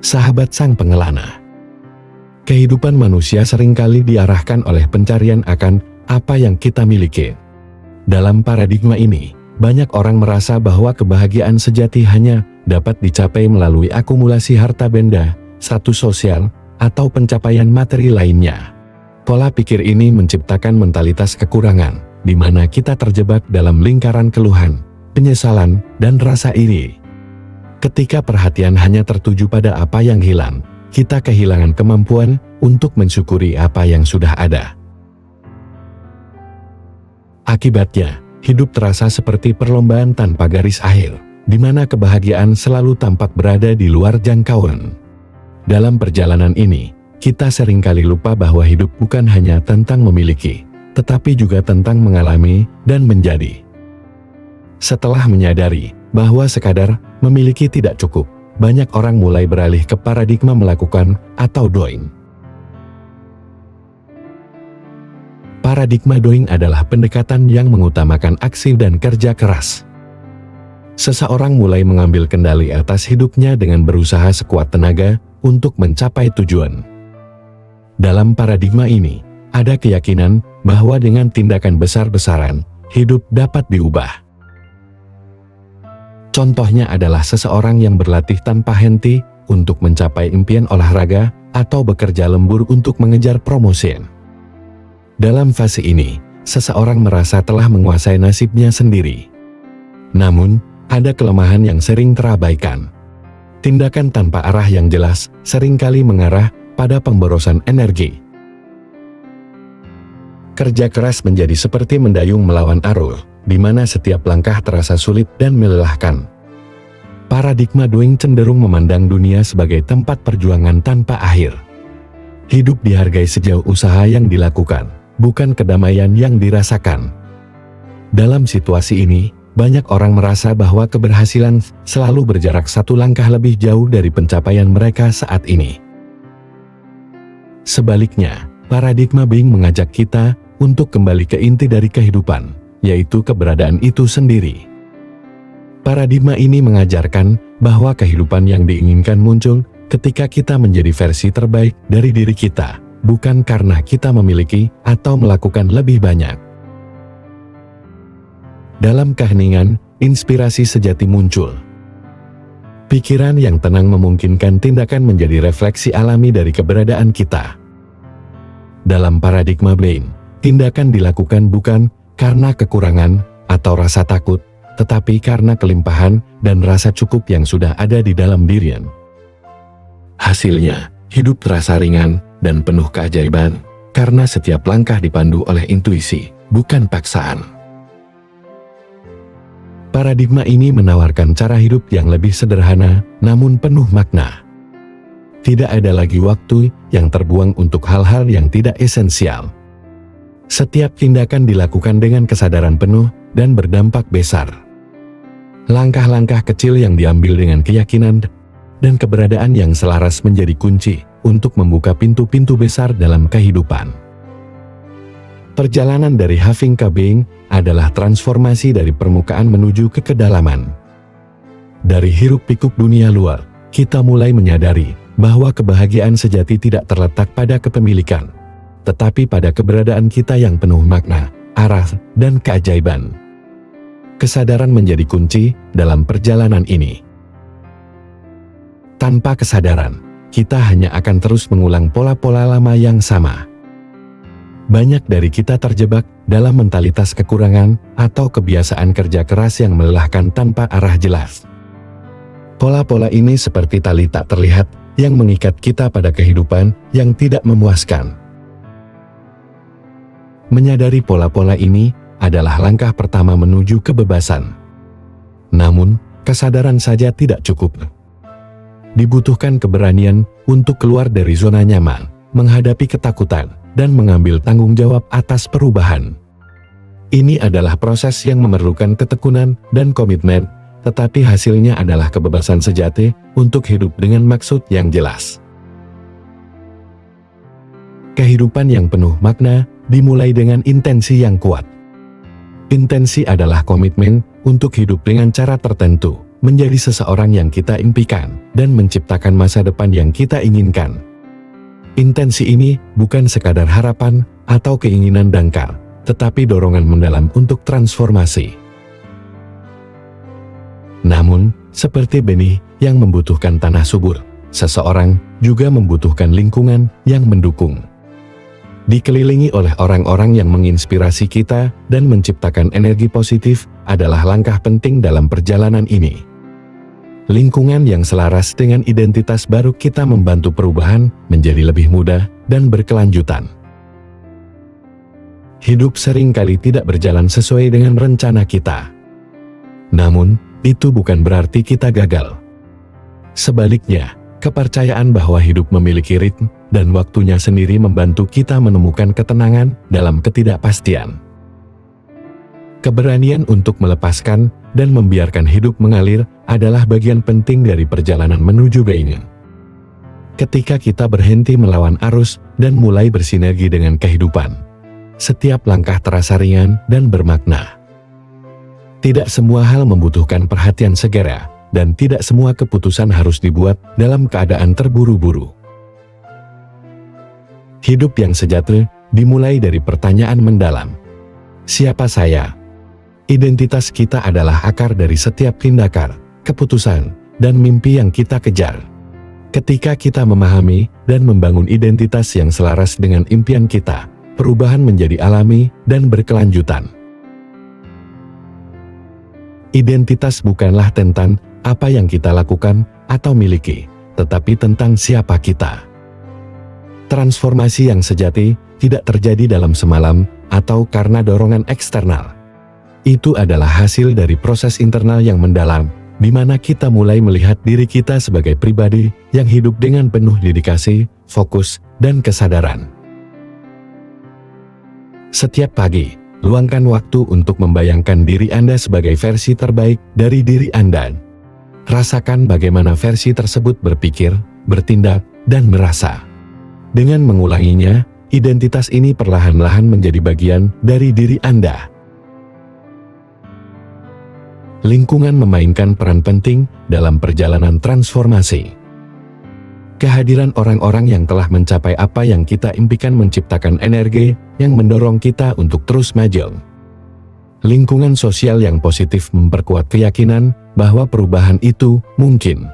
Sahabat sang pengelana. Kehidupan manusia seringkali diarahkan oleh pencarian akan apa yang kita miliki. Dalam paradigma ini, banyak orang merasa bahwa kebahagiaan sejati hanya dapat dicapai melalui akumulasi harta benda, status sosial, atau pencapaian materi lainnya. Pola pikir ini menciptakan mentalitas kekurangan, di mana kita terjebak dalam lingkaran keluhan, penyesalan, dan rasa iri. Ketika perhatian hanya tertuju pada apa yang hilang, kita kehilangan kemampuan untuk mensyukuri apa yang sudah ada. Akibatnya, hidup terasa seperti perlombaan tanpa garis akhir, di mana kebahagiaan selalu tampak berada di luar jangkauan. Dalam perjalanan ini, kita seringkali lupa bahwa hidup bukan hanya tentang memiliki, tetapi juga tentang mengalami dan menjadi. Setelah menyadari bahwa sekadar memiliki tidak cukup, banyak orang mulai beralih ke paradigma melakukan atau doing. Paradigma doing adalah pendekatan yang mengutamakan aksi dan kerja keras. Seseorang mulai mengambil kendali atas hidupnya dengan berusaha sekuat tenaga untuk mencapai tujuan. Dalam paradigma ini, ada keyakinan bahwa dengan tindakan besar-besaran, hidup dapat diubah. Contohnya adalah seseorang yang berlatih tanpa henti untuk mencapai impian olahraga atau bekerja lembur untuk mengejar promosi. Dalam fase ini, seseorang merasa telah menguasai nasibnya sendiri. Namun, ada kelemahan yang sering terabaikan. Tindakan tanpa arah yang jelas seringkali mengarah pada pemborosan energi. Kerja keras menjadi seperti mendayung melawan arus, di mana setiap langkah terasa sulit dan melelahkan. Paradigma doing cenderung memandang dunia sebagai tempat perjuangan tanpa akhir. Hidup dihargai sejauh usaha yang dilakukan, bukan kedamaian yang dirasakan. Dalam situasi ini, banyak orang merasa bahwa keberhasilan selalu berjarak satu langkah lebih jauh dari pencapaian mereka saat ini. Sebaliknya, paradigma doing mengajak kita untuk kembali ke inti dari kehidupan, yaitu keberadaan itu sendiri. Paradigma ini mengajarkan bahwa kehidupan yang diinginkan muncul ketika kita menjadi versi terbaik dari diri kita, bukan karena kita memiliki atau melakukan lebih banyak. Dalam keheningan, inspirasi sejati muncul. Pikiran yang tenang memungkinkan tindakan menjadi refleksi alami dari keberadaan kita. Dalam paradigma doing, tindakan dilakukan bukan karena kekurangan atau rasa takut, tetapi karena kelimpahan dan rasa cukup yang sudah ada di dalam dirinya. Hasilnya, hidup terasa ringan dan penuh keajaiban, karena setiap langkah dipandu oleh intuisi, bukan paksaan. Paradigma ini menawarkan cara hidup yang lebih sederhana, namun penuh makna. Tidak ada lagi waktu yang terbuang untuk hal-hal yang tidak esensial. Setiap tindakan dilakukan dengan kesadaran penuh dan berdampak besar. Langkah-langkah kecil yang diambil dengan keyakinan dan keberadaan yang selaras menjadi kunci untuk membuka pintu-pintu besar dalam kehidupan. Perjalanan dari having ke being adalah transformasi dari permukaan menuju ke kedalaman. Dari hiruk-pikuk dunia luar, kita mulai menyadari bahwa kebahagiaan sejati tidak terletak pada kepemilikan, tetapi pada keberadaan kita yang penuh makna, arah, dan keajaiban. Kesadaran menjadi kunci dalam perjalanan ini. Tanpa kesadaran, kita hanya akan terus mengulang pola-pola lama yang sama. Banyak dari kita terjebak dalam mentalitas kekurangan atau kebiasaan kerja keras yang melelahkan tanpa arah jelas. Pola-pola ini seperti tali tak terlihat yang mengikat kita pada kehidupan yang tidak memuaskan. Menyadari pola-pola ini adalah langkah pertama menuju kebebasan. Namun, kesadaran saja tidak cukup. Dibutuhkan keberanian untuk keluar dari zona nyaman, menghadapi ketakutan, dan mengambil tanggung jawab atas perubahan. Ini adalah proses yang memerlukan ketekunan dan komitmen, tetapi hasilnya adalah kebebasan sejati untuk hidup dengan maksud yang jelas. Kehidupan yang penuh makna dimulai dengan intensi yang kuat. Intensi adalah komitmen untuk hidup dengan cara tertentu, menjadi seseorang yang kita impikan, dan menciptakan masa depan yang kita inginkan. Intensi ini bukan sekadar harapan atau keinginan dangkal, tetapi dorongan mendalam untuk transformasi. Namun, seperti benih yang membutuhkan tanah subur, seseorang juga membutuhkan lingkungan yang mendukung. Dikelilingi oleh orang-orang yang menginspirasi kita dan menciptakan energi positif adalah langkah penting dalam perjalanan ini. Lingkungan yang selaras dengan identitas baru kita membantu perubahan menjadi lebih mudah dan berkelanjutan. Hidup seringkali tidak berjalan sesuai dengan rencana kita. Namun, itu bukan berarti kita gagal. Sebaliknya, kepercayaan bahwa hidup memiliki ritme dan waktunya sendiri membantu kita menemukan ketenangan dalam ketidakpastian. Keberanian untuk melepaskan dan membiarkan hidup mengalir adalah bagian penting dari perjalanan menuju Being. Ketika kita berhenti melawan arus dan mulai bersinergi dengan kehidupan, setiap langkah terasa ringan dan bermakna. Tidak semua hal membutuhkan perhatian segera, dan tidak semua keputusan harus dibuat dalam keadaan terburu-buru. Hidup yang sejati dimulai dari pertanyaan mendalam. Siapa saya? Identitas kita adalah akar dari setiap tindakan, keputusan, dan mimpi yang kita kejar. Ketika kita memahami dan membangun identitas yang selaras dengan impian kita, perubahan menjadi alami dan berkelanjutan. Identitas bukanlah tentang apa yang kita lakukan atau miliki, tetapi tentang siapa kita. Transformasi yang sejati tidak terjadi dalam semalam atau karena dorongan eksternal. Itu adalah hasil dari proses internal yang mendalam, di mana kita mulai melihat diri kita sebagai pribadi yang hidup dengan penuh dedikasi, fokus, dan kesadaran. Setiap pagi, luangkan waktu untuk membayangkan diri Anda sebagai versi terbaik dari diri Anda. Rasakan bagaimana versi tersebut berpikir, bertindak, dan merasa. Dengan mengulanginya, identitas ini perlahan-lahan menjadi bagian dari diri Anda. Lingkungan memainkan peran penting dalam perjalanan transformasi. Kehadiran orang-orang yang telah mencapai apa yang kita impikan menciptakan energi yang mendorong kita untuk terus maju. Lingkungan sosial yang positif memperkuat keyakinan bahwa perubahan itu mungkin.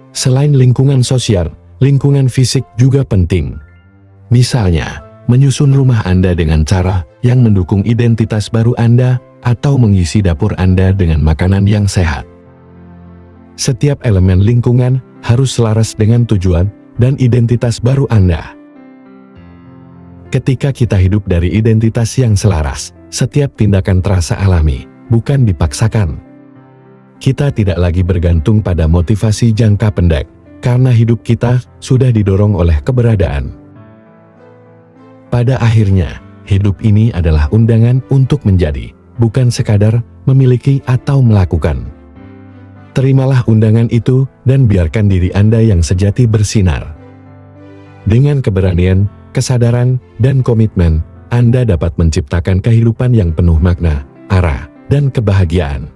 Selain lingkungan sosial, lingkungan fisik juga penting. Misalnya, menyusun rumah Anda dengan cara yang mendukung identitas baru Anda atau mengisi dapur Anda dengan makanan yang sehat. Setiap elemen lingkungan harus selaras dengan tujuan dan identitas baru Anda. Ketika kita hidup dari identitas yang selaras, setiap tindakan terasa alami, bukan dipaksakan. Kita tidak lagi bergantung pada motivasi jangka pendek, karena hidup kita sudah didorong oleh keberadaan. Pada akhirnya, hidup ini adalah undangan untuk menjadi, bukan sekadar memiliki atau melakukan. Terimalah undangan itu dan biarkan diri Anda yang sejati bersinar. Dengan keberanian, kesadaran, dan komitmen, Anda dapat menciptakan kehidupan yang penuh makna, arah, dan kebahagiaan.